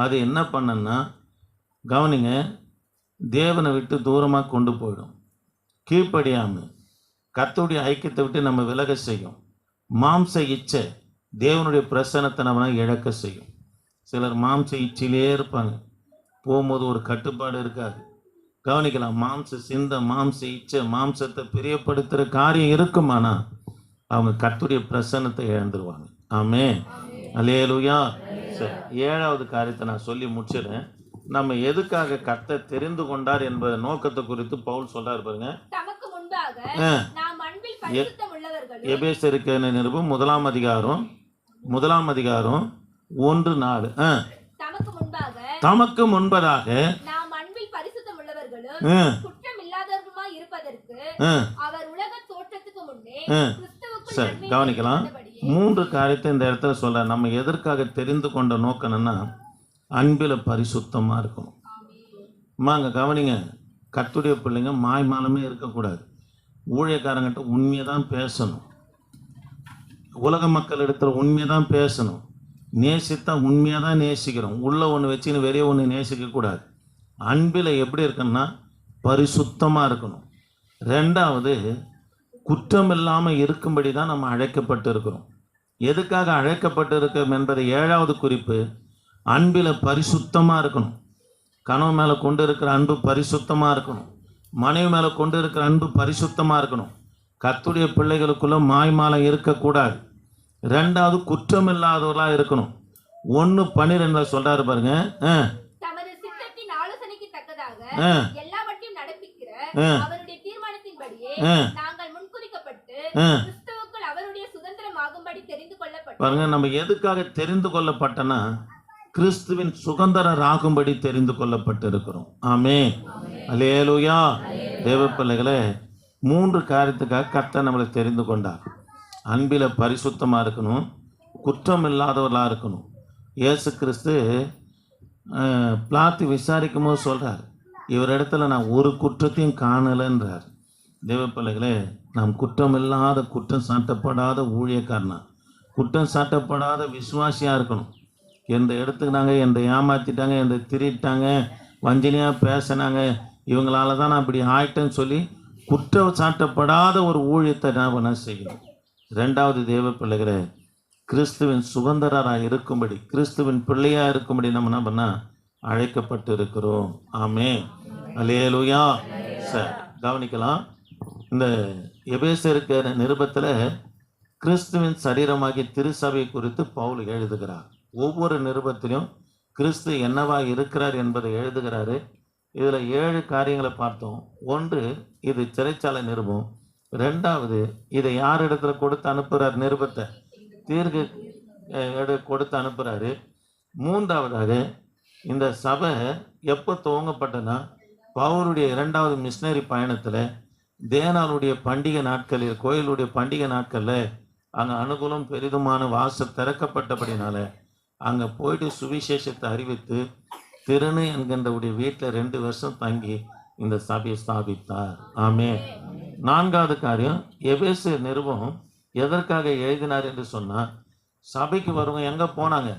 அது என்ன பண்ணன்னா, கவனிங்க, தேவனை விட்டு தூரமாக கொண்டு போயிடும். கீழ்ப்படியாமல் கர்த்தருடைய ஐக்கியத்தை விட்டு நம்ம விலக செய்யும். மாம்ச இச்சை தேவனுடைய பிரசன்னத்தை நம்ம இழக்க செய்யும். சிலர் மாம்ச இச்சையிலே இருப்பாங்க, போகும்போது ஒரு கட்டுப்பாடு இருக்காது. கவனிக்கலாம், மாம்ச சிந்தை, மாம்ச இச்சை, மாம்சத்தை பிரியப்படுத்துகிற காரியம் இருக்குமானா அவங்க கர்த்தருடைய பிரசன்னத்தை இழந்துருவாங்க. ஆமென். அல்லேலூயா. சரி, ஏழாவது காரியத்தை நான் சொல்லி முடிச்சிடுறேன். நம்ம எதுக்காக கர்த்தர் தெரிந்து கொண்டார் என்பத நோக்கத்தை குறித்து பவுல் சொல்றாரு பாருங்க. தமக்கு முன்பாக நாம் அன்பில் பரிசுத்தம் உள்ளவர்களும் எபேசருக்கு நிருபம் 1ஆம் அதிகாரம் 1:4. தமக்கு முன்பதாக நாம் அன்பில் பரிசுத்தம் உள்ளவர்களும் குற்றம் இல்லாதவர்களுமாய் இருப்பதற்கு அவர் உலக தோற்றத்துக்கு முன்னே கிறிஸ்துவுக்குள் சரி, நன்மை கவனிக்கலாம். செய்தபடியே 3 காரியத்தை இந்த இடத்துல சொல்ற. நம்ம எதற்காக தெரிந்து கொண்ட நோக்கம் என்னன்னா, அன்பில் பரிசுத்தமாக இருக்கணும். அம்மாங்க கவனிங்க, கர்த்தருடைய பிள்ளைங்க மாய்மாலமே இருக்கக்கூடாது. ஊழியக்காரங்கிட்ட உண்மையை தான் பேசணும். உலக மக்கள் இடத்துல உண்மையை தான் பேசணும். நேசித்தா உண்மையாக தான் நேசிக்கிறோம். உள்ளே ஒன்று வச்சுன்னு வெளியே ஒன்று நேசிக்கக்கூடாது. அன்பில் எப்படி இருக்கணும்னா பரிசுத்தமாக இருக்கணும். 2வது, குற்றம் இல்லாமல் இருக்கும்படி தான் நம்ம அழைக்கப்பட்டு இருக்கிறோம். எதுக்காக அழைக்கப்பட்டு இருக்கோம் என்பதை 7வது குறிப்பு, அன்பில் பரிசுத்தமாக இருக்கணும். கணவன் மேலே கொண்டு இருக்கிற அன்பு பரிசுத்தமாக இருக்கணும். மனைவி மேலே கொண்டு இருக்கிற அன்பு பரிசுத்தமாக இருக்கணும். கர்த்தருடைய பிள்ளைகளுக்குள்ள மாய்மாலம் இருக்கக்கூடாது. 2வது, குற்றம் இல்லாதவர்களாக இருக்கணும். 1:12 சொல்றாரு பாருங்க. தமது சித்தத்தின் ஆலோசனைக்கு தக்கதாக எல்லாவற்றையும் நடப்பிக்கிற அவருடைய தீர்மானத்தின்படியே நாங்கள் முன்குறிக்கப்பட்டு கிறிஸ்துவுக்குள் அவருடைய சுதந்திரமாகும்படி தெரிந்து கொள்ளப்பட்டோம். பாருங்க, நம்ம எதுக்காக தெரிந்து கொள்ளப்பட்டனா, கிறிஸ்துவின் சுதந்திரராகும்படி தெரிந்து கொள்ளப்பட்டு இருக்கிறோம். ஆமென். அல்லேலூயா. தேவ பிள்ளைகளே, 3 காரியத்துக்காக கர்த்தர் நம்மளை தெரிந்து கொண்டார். அன்பில் பரிசுத்தமாக இருக்கணும், குற்றம் இல்லாதவர்களாக இருக்கணும். இயேசு கிறிஸ்து பிளாத்து விசாரிக்கும் போது சொல்கிறார், இவரிடத்துல நான் ஒரு குற்றத்தையும் காணலைன்றார். தேவ பிள்ளைகளே, நாம் குற்றம் இல்லாத, குற்றம் சாட்டப்படாத ஊழியக்காரனா, குற்றம் சாட்டப்படாத விசுவாசியாக இருக்கணும். எந்த இடத்துக்கு நாங்கள் எந்த ஏமாற்றிட்டாங்க, எந்த திருட்டாங்க, வஞ்சனையாக பேசினாங்க, இவங்களால தான் நான் இப்படி ஆயிட்டேன்னு சொல்லி குற்றம் சாட்டப்படாத ஒரு ஊழியத்தை நான் செய்யணும். 2வது, தேவ பிள்ளைகளே, கிறிஸ்துவின் சுதந்திரராக இருக்கும்படி, கிறிஸ்துவின் பிள்ளையாக இருக்கும்படி நம்ம என்ன பண்ணால் அழைக்கப்பட்டு இருக்கிறோம். ஆமென். அல்லேலூயா. சரி, கவனிக்கலாம். இந்த எபேசருக்கு நிருபத்தில் கிறிஸ்துவின் சரீரமாகிய திருச்சபை குறித்து பவுல் எழுதுகிறார். ஒவ்வொரு நிருபத்திலும் கிறிஸ்து என்னவா இருக்கிறார் என்பதை எழுதுகிறாரு. இதில் 7 காரியங்களை பார்த்தோம். 1, இது சிறைச்சாலை நிருபம். 2வது, இதை யார் இடத்துல கொடுத்து அனுப்புகிறார்? நிருபத்தை தீர்க்க கொடுத்து அனுப்புகிறாரு. 3வதாக, இந்த சபை எப்போ துவங்கப்பட்டனா, பவுலுடைய 2வது மிஷினரி பயணத்தில் தேனாளுடைய பண்டிகை நாட்களில், கோயிலுடைய பண்டிகை நாட்களில் அங்கே அனுகூலம் பெரிதுமான வாசல் திறக்கப்பட்டபடினால அங்கே போயிட்டு சுவிசேஷத்தை அறிவித்து திருநு என்கின்றவுடைய வீட்டில் 2 வருஷம் தங்கி இந்த சபையை ஸ்தாபித்தார். ஆமென். 4வது காரியம், எபேசு நிருபம் எதற்காக எழுதினார் என்று சொன்னால், சபைக்கு வருவங்க எங்கே போனாங்க?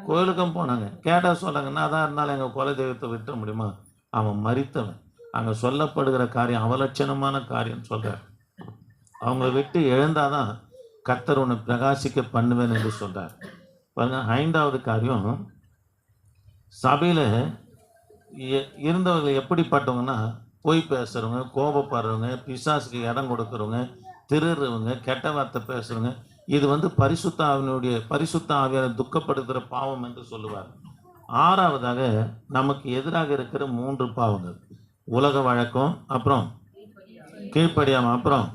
கோயிலுக்கும் போனாங்க. கேட்டால் சொன்னாங்கன்னா, அதான் இருந்தாலும் எங்கள் குல தெய்வத்தை விட்ட முடியுமா? அவன் மரித்தவன். அங்கே சொல்லப்படுகிற காரியம் அவலட்சணமான காரியம் சொல்கிறார். அவங்கள விட்டு எழுந்தாதான் கர்த்தர் உன்னை பிரகாசிக்க பண்ணுவேன் என்று சொல்கிறார். பாருங்க, 5வது காரியம், சபையில் இருந்தவர்கள் எப்படிப்பட்டவங்கன்னா, பொய் பேசுகிறவங்க, கோபப்படுறவங்க, பிசாசுக்கு இடம் கொடுக்குறவங்க, திருடுறவங்க, கெட்ட வார்த்தை பேசுகிறவங்க. இது பரிசுத்த ஆவியாரை துக்கப்படுத்துகிற பாவம் என்று சொல்லுவார். 6வதாக, நமக்கு எதிராக இருக்கிற 3 பாவங்கள், உலக வழக்கம், அப்புறம் கீழ்ப்படியாமல், அப்புறம்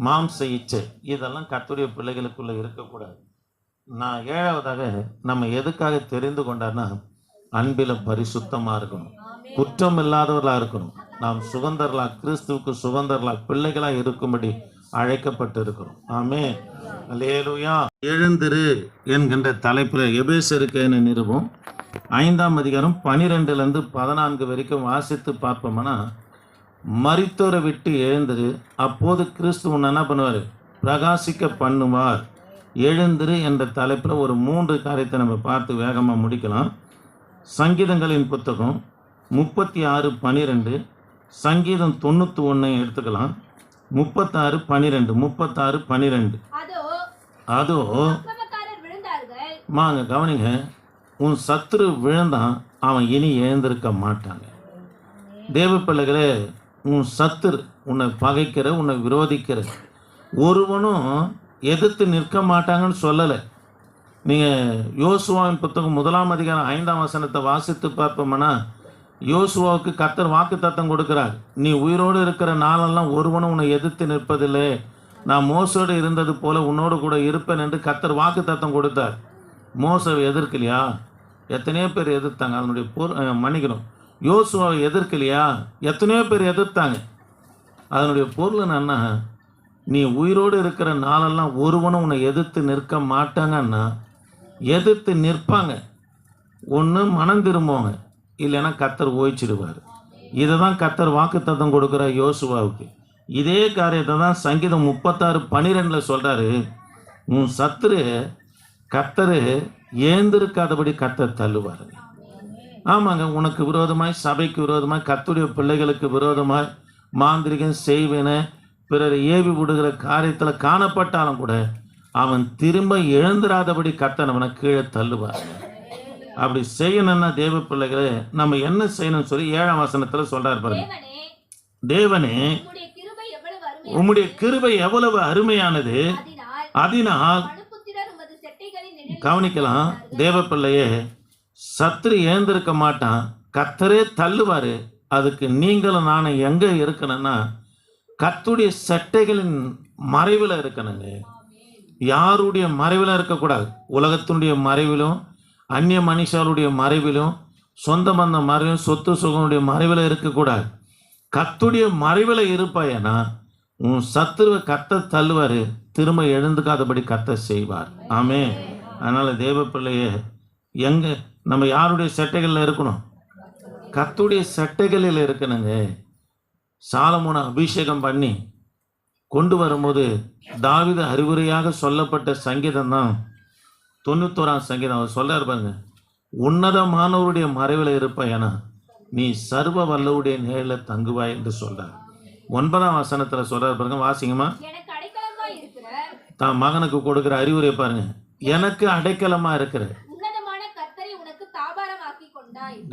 மாம்ச இச்சை. இதெல்லாம் கர்த்தருடைய பிள்ளைகளுக்குள்ளே இருக்கக்கூடாது. 7வதாக, நம்ம எதுக்காக தெரிந்து கொண்டார்னா, அன்பில் பரிசுத்தமாக இருக்கணும், குற்றம் இல்லாதவர்களாக இருக்கணும். நாம் சுதந்திரலாக, கிறிஸ்துவுக்கு சுதந்திரலாக, பிள்ளைகளாக இருக்கும்படி அழைக்கப்பட்டு இருக்கிறோம். ஆமே. அல்லேலூயா. எழுந்திரு என்கின்ற தலைப்பில் எபேசருக்கு நிருபம் 5ஆம் அதிகாரம் 12லேருந்து 14 வரைக்கும் வாசித்து பார்ப்போம்னா, மரித்தோரை விட்டு எழுந்திரு, அப்போது கிறிஸ்து உன்னை என்ன பண்ணுவார்? பிரகாசிக்க பண்ணுவார். எழுந்திரு என்ற தலைப்பில் ஒரு 3 காரியத்தை நம்ம பார்த்து வேகமாக முடிக்கலாம். சங்கீதங்களின் புத்தகம் 36:12, சங்கீதம் 91 எடுத்துக்கலாம். 36:12 அதோ மாங்க கவனிங்க, உன் சத்துரு விழுந்தான், அவன் இனி எழுந்திருக்க மாட்டாங்க. தேவ பிள்ளைகளே, உன் சத்துரு, உன்னை பகைக்கிற, உன்னை விரோதிக்கிற ஒருவனும் எதிர்த்து நிற்க மாட்டாங்கன்னு சொல்லலை. நீங்கள் யோசுவாவின் புத்தகம் 1ஆம் அதிகாரம் 5ஆம் வசனத்தை வாசித்து பார்ப்போம்னா, யோசுவாவுக்கு கர்த்தர் வாக்குத்தத்தம் கொடுக்கிறார். நீ உயிரோடு இருக்கிற நாளெல்லாம் ஒருவனும் உன்னை எதிர்த்து நிற்பதில்லை, நான் மோசோடு இருந்தது போல உன்னோடு கூட இருப்பேன் என்று கர்த்தர் வாக்குத்தத்தம் கொடுத்தார். மோசவை எதிர்க்கலையா? எத்தனையோ பேர் எதிர்த்தாங்க. அதனுடைய மன்னிக்கணும், யோசுவாவை எதிர்க்கலையா? எத்தனையோ பேர் எதிர்த்தாங்க. அதனுடைய பொருள் என்னன்னா, நீ உயிரோடு இருக்கிற நாளெல்லாம் ஒருவனும் உன்னை எதிர்த்து நிற்க மாட்டாங்கன்னா, எதிர்த்து நிற்பாங்க. ஒன்று மனம் திரும்புவாங்க, இல்லைன்னா கர்த்தர் ஓய்ச்சிடுவார். இதை தான் கர்த்தர் வாக்குத்தத்தம் கொடுக்குற யோசுவாவுக்கு. இதே காரியத்தை தான் சங்கீதம் 36:12 சொல்கிறாரு. உன் சத்துரு கர்த்தர் ஏந்திருக்காதபடி கர்த்தர் தள்ளுவார். ஆமாங்க, உனக்கு விரோதமாய், சபைக்கு விரோதமாய், கர்த்தருடைய பிள்ளைகளுக்கு விரோதமாய் மாந்திரிகம் செய்வேன, பிறர் ஏவி விடுகிற காரியத்தில் காணப்பட்டாலும் கூட அவன் திரும்ப எழுந்திராதபடி கர்த்தர் அவனை கீழே தள்ளுவார். அப்படி செய்யணும்னா தேவ பிள்ளைகளே, நம்ம என்ன செய்யணும்னு சொல்லி 7ஆம் வசனத்தில் சொல்றாரு பாருங்க. தேவனே, உம்முடைய கிருபை எவ்வளவு அருமையானது, அதனால் கவனிக்கலாம். தேவ பிள்ளையே, சத்துரு ஏந்திருக்க மாட்டான், கர்த்தரே தள்ளுவார். அதுக்கு நீங்களும் நானும் எங்கே இருக்கணும்னா, கர்த்தருடைய சட்டைகளின் மறைவில் இருக்கணுங்க. யாருடைய மறைவில் இருக்கக்கூடாது. உலகத்தினுடைய மறைவிலும், அந்நிய மனுஷருடைய மறைவிலும், சொந்த பந்த மறைவிலும், சொத்து சுகனுடைய மறைவில் இருக்கக்கூடாது. கர்த்தருடைய மறைவில் இருப்பாயனா உன் சத்துருவை கர்த்தர் தள்ளுவார், திரும்ப எழுந்துக்காதபடி கர்த்தர் செய்வார். ஆமே. அதனால் தேவ பிள்ளையே, எங்கே நம்ம யாருடைய சட்டைகளில் இருக்கணும்? கர்த்தருடைய சட்டைகளில் இருக்கணுங்க. சாலமோனை அபிஷேகம் பண்ணி கொண்டு வரும்போது தாவீது அறிவுரையாக சொல்லப்பட்ட சங்கீதம் தான் 91ஆம் சங்கீதம். அவர் சொல்றாரு பாருங்க, உன்னதமானவருடைய மறைவில் இருப்பாயனா நீ சர்வ வல்லவுடைய நிழலில் தங்குவாய் என்று சொல்றார். 9ஆம் வசனத்தில் சொல்றாரு பாருங்க, வாசிங்கம்மா. தான் மகனுக்கு கொடுக்குற அறிவுரை பாருங்க, எனக்கு அடைக்கலமா இருக்கிற.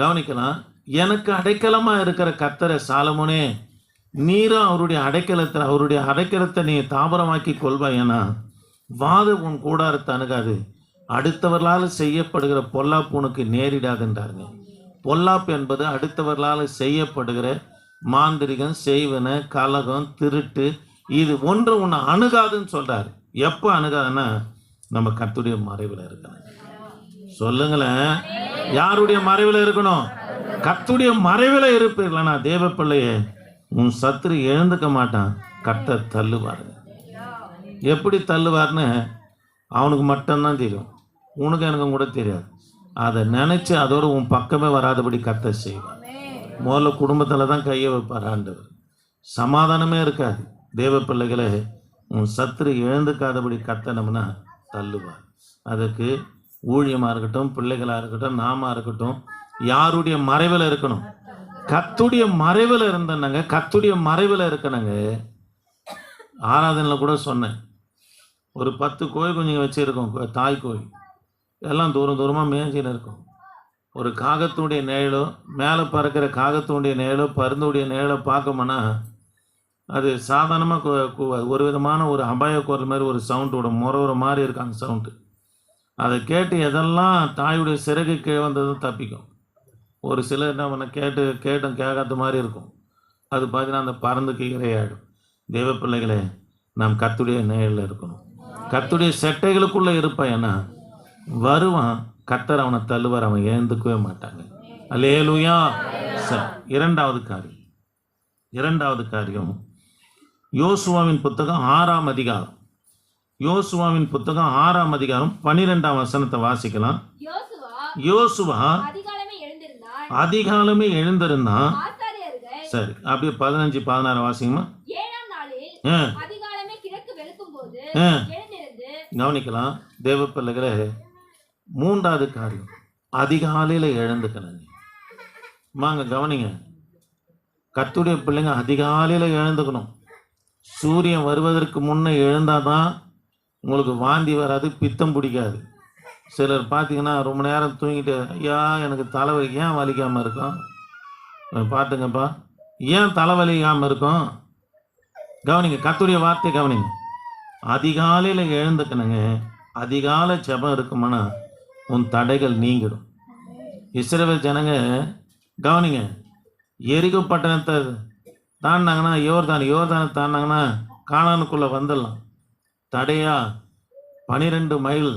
கவனிக்கலாம், எனக்கு அடைக்கலமா இருக்கிற கர்த்தரை சாலமோனே, நீரும் அவருடைய அடைக்கலத்தை நீ தாபரமாக்கி கொள்வாயனா வாத உன் கூடாரத்தை அணுகாது, அடுத்தவர்களால் செய்யப்படுகிற பொல்லாப்பு உனக்கு நேரிடாதுன்றாருங்க. பொல்லாப்பு என்பது அடுத்தவர்களால் செய்யப்படுகிற மாந்திரிகம், செய்வன, கலகம், திருட்டு, இது ஒன்று உன்னை அணுகாதுன்னு சொல்றாரு. எப்போ அணுகாதுன்னா நம்ம கர்த்தருடைய மறைவில் இருக்கணும். சொல்லுங்களேன், யாருடைய மறைவில் இருக்கணும்? கர்த்தருடைய மறைவில் இருப்பீர்களா தேவ பிள்ளையே, உன் சத்துரு எழுந்துக்க மாட்டான், கர்த்தர் தள்ளுவாருங்க. எப்படி தள்ளுவார்னு அவனுக்கு மட்டும்தான் தெரியும், உனக்கு எனக்கும் கூட தெரியாது. அதை நினச்சி அதோடு உன் பக்கமே வராதபடி கர்த்தர் செய்வார். முதல்ல குடும்பத்தில் தான் கையை வைப்பார் ஆண்டவர். சமாதானமே இருக்காது. தேவ பிள்ளைகளே, உன் சத்துரு எழுந்துக்காதபடி கர்த்தனம்னா தள்ளுவார். அதுக்கு ஊழியமாக இருக்கட்டும், பிள்ளைகளாக இருக்கட்டும், நாம இருக்கட்டும், யாருடைய மறைவில் இருக்கணும்? கர்த்தருடைய மறைவில் இருந்தேன்னாங்க. கர்த்தருடைய மறைவில் இருக்கணுங்க. ஆராதனையில் கூட சொன்னேன், ஒரு 10 கோழி குஞ்சுங்க வச்சுருக்கோம், தாய் கோழி எல்லாம் தூரம் தூரமாக மேய்ஞ்சின்னு இருக்கும். ஒரு காகத்துடைய நிழலோ, மேலே பறக்கிற காகத்துடைய நிழலோ, பருந்துடைய நிழலோ பார்க்கோம்னா அது சாதாரணமாக ஒரு விதமான ஒரு அபாய குரல் மாதிரி ஒரு சவுண்டு விடும், முறை மாதிரி இருக்காங்க சவுண்டு. அதை கேட்டு எதெல்லாம் தாயுடைய சிறகு கீழே வந்ததும் தப்பிக்கும். ஒரு சிலர் என்ன பண்ண கேட்டும் கேட்காத மாதிரி இருக்கும். அது பார்த்தீங்கன்னா அந்த பறந்து கீரையாயிடும். தேவ பிள்ளைகளே, நாம் கர்த்தருடைய நிழலில் இருக்கணும். கர்த்தருடைய செட்டைகளுக்குள்ளே இருப்பேன். ஏன்னா வருவான், கர்த்தர் அவனை தள்ளுவார், அவன் எழுந்துக்கவே மாட்டாங்க. அல்லேலூயா. சரி, இரண்டாவது காரியம் யோசுவாவின் புத்தகம் 6ஆம் அதிகாரம். யோசுவாவின் புத்தகம் 6ஆம் அதிகாரம் 12ஆம் வசனத்தை வாசிக்கலாம். யோசுவா அதிகாலமே எழுந்திருந்தான். சரி, அப்படியே 15, 16 வாசிங்கம்மா. கவனிக்கலாம் தேவ பிள்ளைகளே. 3வது காரியம் அதிகாலையில் எழுந்துக்கணுங்க. வாங்க கவனிங்க, கர்த்தருடைய பிள்ளைங்க அதிகாலையில் எழுந்துக்கணும். சூரியன் வருவதற்கு முன்னே எழுந்தாதான் உங்களுக்கு வாந்தி வராது, பித்தம் பிடிக்காது. சிலர் பார்த்தீங்கன்னா ரொம்ப நேரம் தூங்கிட்டு, ஐயா எனக்கு தலைவலி ஏன் வலிக்காமல் இருக்கும்? பார்த்துங்கப்பா, ஏன் தலைவலிக்காமல் இருக்கும்? கவனிங்க, கர்த்தருடைய வார்த்தை கவனிங்க. அதிகாலையில் எழுந்துக்கணுங்க. அதிகாலை ஜெபம் இருக்குமானா உன் தடைகள் நீங்கிடும். இஸ்ரவேல் ஜனங்க கவனிங்க, எரிகோ பட்டணத்தை தாண்டினாங்கன்னா யோர்தானை தாண்டினாங்கன்னா கானானுக்குள்ளே வந்துடலாம். தடையா 12 மைல்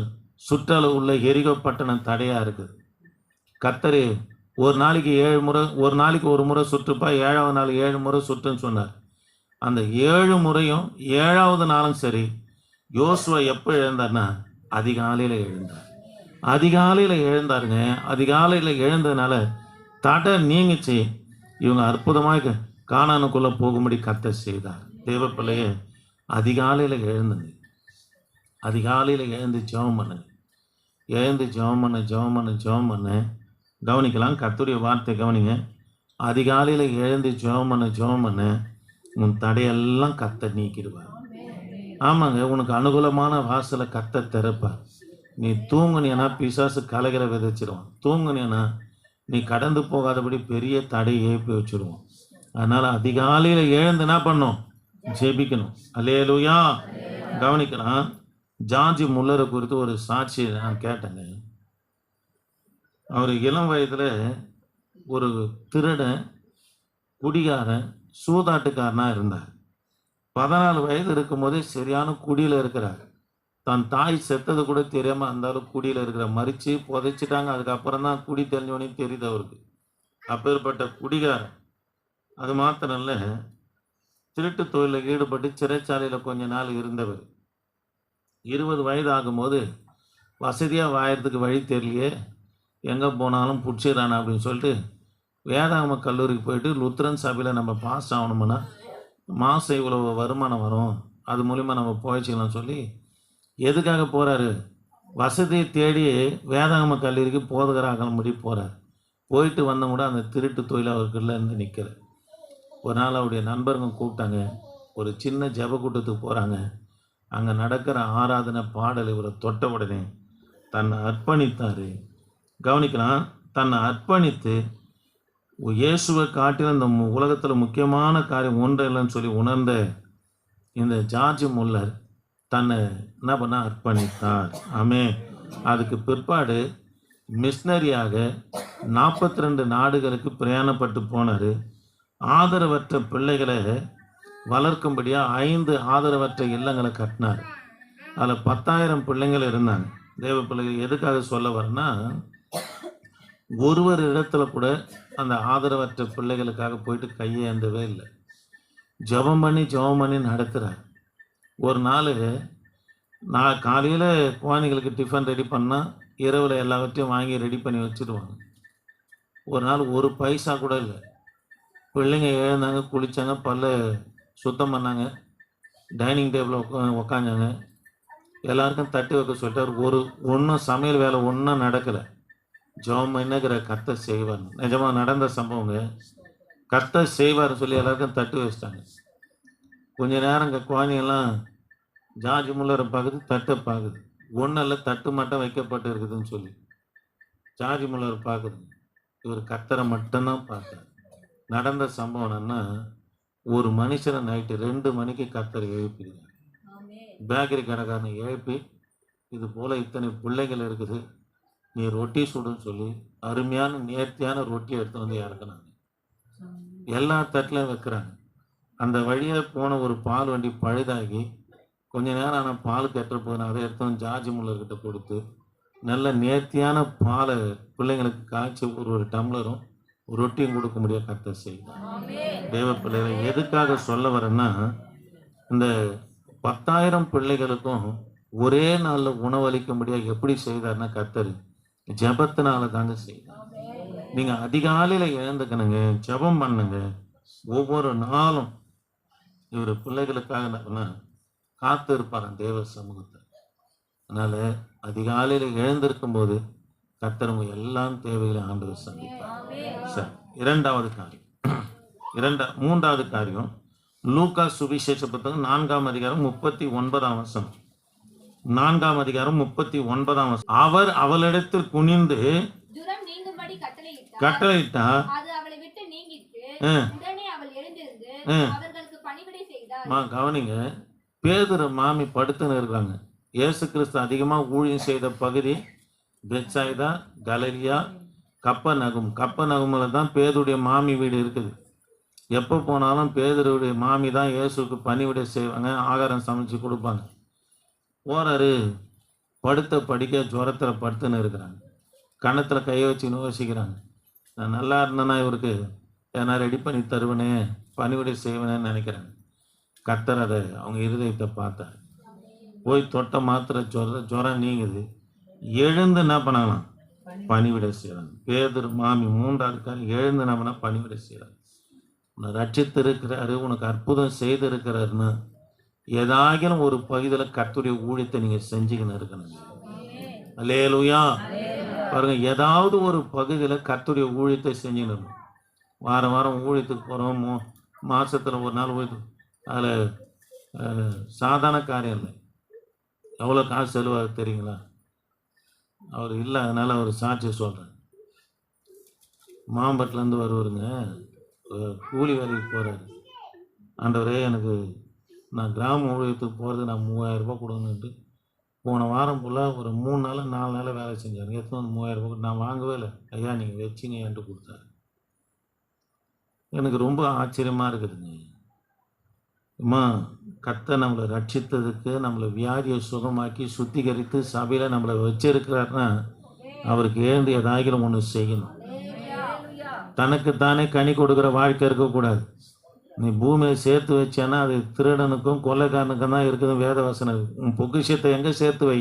சுற்றளவு உள்ள எரிகோ பட்டணம் தடையாக இருக்குது. கர்த்தர் ஒரு நாளைக்கு 7 முறை, ஒரு நாளைக்கு ஒரு முறை சுற்றுப்பா, 7வது நாள் 7 முறை சுற்றுன்னு சொன்னார். அந்த 7 முறையும் 7வது நாளும் சரி, யோசுவா எப்போ எழுந்தார்னா அதிகாலையில் எழுந்தார். அதிகாலையில் எழுந்தாருங்க. அதிகாலையில் எழுந்ததுனால தடை நீங்கிச்சு. இவங்க அற்புதமாக கானானுக்குள்ளே போகும்படி கர்த்தர் செய்தார். தேவ பிள்ளையே, அதிகாலையில் எழுந்துங்க. அதிகாலையில் எழுந்து ஜெபம் பண்ணுங்க. எழுந்து ஜெபம் பண்ண கவனிக்கலாம். கர்த்தருடைய வார்த்தை கவனிங்க. அதிகாலையில் எழுந்து ஜெபம் பண்ண உன் தடையெல்லாம் கர்த்தர் நீக்கிடுவார். ஆமாங்க, உனக்கு அனுகூலமான வாசலை கர்த்தர் திறப்பார். நீ தூங்குனியனா பிசாசு கலகிற விதைச்சிடுவான். தூங்குனியனா நீ கடந்து போகாதபடி பெரிய தடையை ஏற்பி வச்சுடுவோம். அதனால் அதிகாலையில் எழுந்து என்ன பண்ணணும்? ஜெபிக்கணும். அல்லேலூயா. கவனிக்கலாம். ஜார்ஜ் முல்லரை குறித்து ஒரு சாட்சி நான் கேட்டேங்க. அவர் இளம் வயதில் ஒரு திருடன், குடிகாரன், சூதாட்டுக்காரனாக இருந்தார். 14 வயது இருக்கும்போதே சரியான குடியில் இருக்கிறார். தன் தாய் செத்தது கூட தெரியாமல் அந்த அளவுக்கு குடியில் இருக்கிற, மறித்து புதைச்சிட்டாங்க. அதுக்கப்புறம் தான் குடி தெரிஞ்சவனே தெரியுது அவருக்கு. அப்பேற்பட்ட குடிகாரன். அது மாத்திரம் இல்லை, திருட்டு தொழிலில் ஈடுபட்டு சிறைச்சாலையில் கொஞ்ச நாள் இருந்தவர். 20 வயது ஆகும்போது வசதியாக வாயறதுக்கு வழி தெரியலையே, எங்கே போனாலும் பிடிச்சிடறானா அப்படின்னு சொல்லிட்டு வேதாகம கல்லூரிக்கு போயிட்டு லுத்ரன் சபையில் நம்ம பாஸ் ஆகணுமுன்னா மாதம் இவ்வளோ வருமானம் வரும், அது மூலிமா நம்ம போயிடுச்சிக்கலாம் சொல்லி எதுக்காக போகிறாரு? வசதியை தேடி வேதாகம கல்லூரிக்கு போதகராக முடி போகிறார். போயிட்டு வந்த கூட அந்த திருட்டு தொழில் அவருக்குள்ள இருந்து நிற்கிறார். ஒரு நாள் அவருடைய நண்பருங்க கூப்பிட்டாங்க. ஒரு சின்ன ஜெப கூட்டத்துக்கு போகிறாங்க. அங்கே நடக்கிற ஆராதனை பாடல் இவரை தொட்ட உடனே தன்னை அர்ப்பணித்தார். கவனிக்கலாம், தன்னை அர்ப்பணித்து இயேசுவை காட்டின இந்த உலகத்தில் முக்கியமான காரியம் ஒன்று இல்லைன்னு சொல்லி உணர்ந்த இந்த ஜார்ஜ் முல்லர் தன்னை என்ன பண்ண அர்ப்பணித்தார். ஆமே. அதுக்கு பிற்பாடு மிஷனரியாக 42 நாடுகளுக்கு பிரயாணப்பட்டு போனார். ஆதரவற்ற பிள்ளைகளை வளர்க்கும்படியாக 5 ஆதரவற்ற இல்லங்களை கட்டினார். அதில் 10,000 பிள்ளைங்கள் இருந்தாங்க. தேவ பிள்ளைகள் எதுக்காக சொல்ல வரேன்னா, ஒருவர் இடத்துல கூட அந்த ஆதரவற்ற பிள்ளைகளுக்காக போயிட்டு கையேந்தவே இல்லை. ஜெபம் பண்ணி நடத்துகிறார். ஒரு நாள் நான் காலையில் குழந்தைங்களுக்கு டிஃபன் ரெடி பண்ணால் இரவில் எல்லாவற்றையும் வாங்கி ரெடி பண்ணி வச்சுடுவாங்க. ஒரு நாள் ஒரு பைசா கூட இல்லை. பிள்ளைங்க எழுந்தாங்க, குளித்தாங்க, பல்ல சுத்தம் பண்ணாங்க, டைனிங் டேபிளில் உக்காந்தாங்க. எல்லாருக்கும் தட்டி வைக்க சொல்லிட்டார். ஒன்றும் சமையல் வேலை ஒன்றும் நடக்கலை. ஜெபம் பண்ணிக்கிற கர்த்தர் செய்வார். நிஜமாக நடந்த சம்பவங்க. கர்த்தர் செய்வார் சொல்லி எல்லாருக்கும் தட்டு வச்சிட்டாங்க. கொஞ்ச நேரம் குழந்தைங்கெல்லாம் ஜார்ஜ் முல்லரை பார்க்குது, தட்டை பார்க்குது. ஒன்றில் தட்டு மட்டும் வைக்கப்பட்டு இருக்குதுன்னு சொல்லி ஜார்ஜ் முல்லர் பார்க்குது. இவர் கர்த்தரை மட்டும்தான் பார்த்தார். நடந்த சம்பவம் என்னன்னா, ஒரு மனுஷனை நைட்டு 2 மணிக்கு கர்த்தர் எழுப்பிடுறார். பேக்கரி கடைக்காரனை எழுப்பி, இது போல் இத்தனை பிள்ளைகள் இருக்குது, நீ ரொட்டி சுடுன்னு சொல்லி அருமையான நேர்த்தியான ரொட்டி எடுத்து வந்து இறக்குனாங்க. எல்லா தட்டிலையும் வைக்கிறாங்க. அந்த வழியாக போன ஒரு பால் வண்டி பழுதாகி கொஞ்ச நேரம் ஆனால் பால் கெட்ட போதுன்னு அதை எடுத்து ஜார்ஜ் முல்லர்கிட்ட கொடுத்து நல்ல நேர்த்தியான பாலை பிள்ளைங்களுக்கு காய்ச்சி ஒரு டம்ளரும் ஒரு ரொட்டியும் கொடுக்க முடியாது கர்த்தர் செய்தார். தேவ பிள்ளைகளை எதுக்காக சொல்ல வரேன்னா, இந்த 10,000 பிள்ளைகளுக்கும் ஒரே நாளில் உணவளிக்க முடியாது எப்படி செய்தார்னா கர்த்தர் ஜெபத்தினால தாங்க செய்தார். நீங்கள் அதிகாலையில் எழுந்துக்கணுங்க, ஜெபம் பண்ணுங்க. ஒவ்வொரு நாளும் இவர் பிள்ளைகளுக்காக காத்து இருப்பாராம் தேவ சமூகத்தை. அதனால் அதிகாலையில் எழுந்திருக்கும் போது கர்த்தர் உங்கள் எல்லா தேவைகளையும் ஆண்டவர் சந்திப்பார். சரி, மூன்றாவது காரியம் லூக்கா சுவிசேஷ புத்தகம் 4ஆம் அதிகாரம் 39ஆம் வசனம். 4ஆம் அதிகாரம் 39ஆம் வசனம். அவர் அவளிடத்தில் குனிந்து ஜுரம் நீங்கும்படி கட்டளையிட்டார். அது அவளை விட்டு நீங்கிற்று. உடனே அவள் எழுந்திருந்து அவர்களுக்கு பணிவிடை செய்தார். கவனிங்க, பேதுரு மாமி படுத்துன்னு இருக்காங்க. இயேசு கிறிஸ்து அதிகமாக ஊழியம் செய்த பகுதி பெத்சாய்தா, கலிலேயா, கப்பர்நகூமில் தான் பேதுடைய மாமி வீடு இருக்குது. எப்போ போனாலும் பேதுருடைய மாமி தான் இயேசுக்கு பணிவிடை செய்வாங்க, ஆகாரம் சமைச்சு கொடுப்பாங்க. போறாரு, படுத்த படிக்க ஜுரத்தில் படுத்துன்னு இருக்கிறாங்க. கன்னத்தில் கையை வச்சு யோசிக்கிறாங்க, நான் நல்லா இருந்தேன்னா இவருக்கு ஏன்னா ரெடி பண்ணி தருவனே, பணிவிடை செய்வனேன்னு நினைக்கிறாங்க. கர்த்தர் அதை அவங்க இருதயத்தை பார்த்தார். போய் தொட்ட மாத்திர ஜுரம் நீங்குது. எழுந்து என்ன பண்ணலாம், பணிவிடை செய்கிறாங்க. பேதுரு மாமி 3ஆவது காலம் எழுந்து என்ன பண்ணால் பணிவிடை செய்கிறாங்க. உன்னை ரட்சித்து இருக்கிறாரு, உனக்கு அற்புதம் செய்திருக்கிறாருன்னு ஏதாகிலும் ஒரு பகுதியில் கர்த்தருடைய ஊழியத்தை நீங்கள் செஞ்சுக்கின்னு இருக்கணும். அல்லேலூயா. பாருங்க, ஏதாவது ஒரு பகுதியில் கர்த்தருடைய ஊழியத்தை செஞ்சுன்னு இருக்கணும். வாரம் வாரம் ஊழியத்துக்கு போகிறோம், மாதத்தில் ஒரு நாள் ஊழியத்துக்கு, அதில் சாதாரண காரியம் இல்லை. எவ்வளோ காசு செலவாக தெரியுங்களா? அவர் இல்லை, அதனால் அவர் சாட்சி சொல்கிறேன். மாம்பட்டிலேருந்து வருவாருங்க, கூலி வேலைக்கு போகிறாரு. ஆண்டவரே, எனக்கு நான் கிராம ஊழியத்துக்கு போகிறது நான் 3000 ரூபாய் கொடுங்கன்ட்டு போன வாரம் ஃபுல்லாக ஒரு 3 நாள் 4 நாள் வேலை செஞ்சார். எத்தனை 3000 ரூபாய் நான் வாங்கவே இல்லை. ஐயா நீங்கள் வச்சிங்க என்று கொடுத்தாரு. எனக்கு ரொம்ப ஆச்சரியமாக இருக்குதுங்க. அம்மா, கர்த்தர் நம்மளை ரட்சித்ததுக்கு, நம்மளை வியாதியை சுகமாக்கி சுத்திகரித்து சபையில் நம்மளை வச்சிருக்கிறாருன்னா அவருக்கு ஏந்து ஏதாகிலும் ஒன்று செய்யணும். தனக்குத்தானே கனி கொடுக்குற வாழ்க்கை இருக்கக்கூடாது. நீ பூமியை சேர்த்து வச்சேன்னா அது திருடனுக்கும் கொள்ளைக்காரனுக்கும் தான் இருக்குது. வேத வசனம், உன் பொக்கிஷத்தை எங்கே சேர்த்து வை,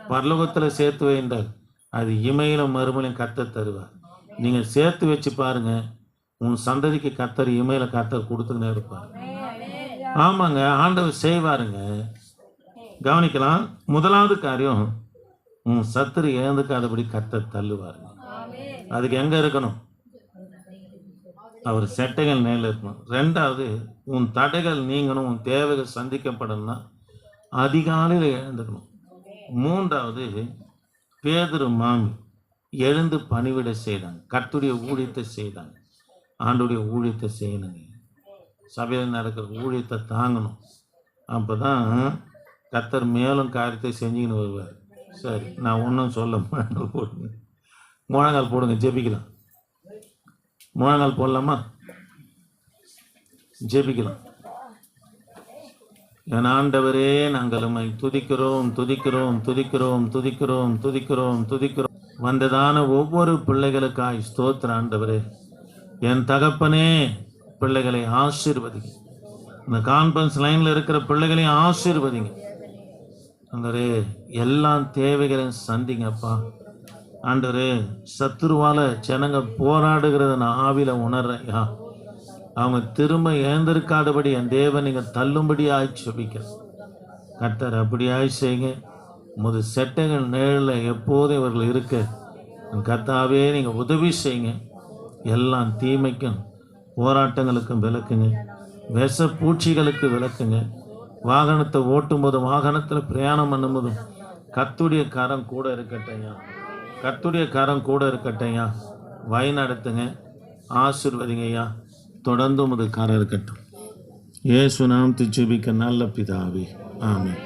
பரலோகத்தில் சேர்த்து வைன்றார். அது இமையிலும் மறுமையிலும் கர்த்தர் தருவார். நீங்கள் சேர்த்து வச்சு பாருங்கள், உன் சந்ததிக்கு கர்த்தர் இமையில கர்த்தர் கொடுத்துக்கினே இருப்பார். ஆமாங்க, ஆண்டவர் செய்வாருங்க. கவனிக்கலாம். முதலாவது காரியம், உன் சத்துரு இழந்துக்காதபடி கர்த்தர் தள்ளுவாருங்க. அதுக்கு எங்கே இருக்கணும், அவர் செட்டைகள் மேலே இருக்கணும். 2வது, உன் தடைகள் நீங்கணும், உன் தேவைகள் சந்திக்கப்படணும்னா அதிகாலையில் எழுந்துக்கணும். 3வது, பேதுரு மாமி எழுந்து பணிவிடை செய்தாங்க, கர்த்தருடைய ஊழியத்தை செய்தாங்க. ஆண்டுடைய ஊழியத்தை செய்யணுங்க, சபையில் நடக்கிற ஊழியத்தை தாங்கணும். அப்போ தான் கர்த்தர் மேலும் காரியத்தை செஞ்சுக்கின்னு வருவார். சரி, நான் ஒன்றும் சொல்ல, முழங்கால் போடுங்க, முழங்கால் போடுங்க, ஜெபிக்கலாம். முழங்கால் போடலாமா? ஜெபிக்கலாம். என் ஆண்டவரே, நாங்கள் உம்மை துதிக்கிறோம் துதிக்கிறோம் துதிக்கிறோம் துதிக்கிறோம் துதிக்கிறோம் துதிக்கிறோம். வந்ததான ஒவ்வொரு பிள்ளைகளுக்காய் ஸ்தோத்திர ஆண்டவரே. என் தகப்பனே, பிள்ளைகளை ஆசீர்வதிங்க. இந்த கான்ஃபரன்ஸ் லைனில் இருக்கிற பிள்ளைகளையும் ஆசீர்வதிங்க ஆண்டவரே. எல்லா தேவைகளையும் சந்திங்கப்பா ஆண்டவரே. சத்துருவால ஜனங்க போராடுகிறத நான் ஆவியில் உணர்றேன். அவங்க திரும்ப எழுந்திருக்காதபடி என் தேவன் நீங்கள் தள்ளும்படியாய் ஜெபிக்க கர்த்தர் அப்படியாய் செய்யுங்க. முது செட்டைகள் நிழலில் எப்போதும் இவர்கள் இருக்க கர்த்தாவே நீங்கள் உதவி செய்யுங்க. எல்லாம் தீமைக்கும் போராட்டங்களுக்கும் விளக்குங்க, விஷ பூச்சிகளுக்கு விளக்குங்க. வாகனத்தை ஓட்டும் போதும் வாகனத்தில் பிரயாணம் பண்ணும்போதும் கர்த்தருடைய கரம் கூட இருக்கட்டையா, கர்த்தருடைய கரம் கூட இருக்கட்டையா. வழி நடத்துங்க, ஆசீர்வதிங்கய்யா. தொடர்ந்து உமது கரம் இருக்கட்டும். இயேசு நாமத்தில் ஜெபிக்க நல்ல பிதாவே, ஆமென்.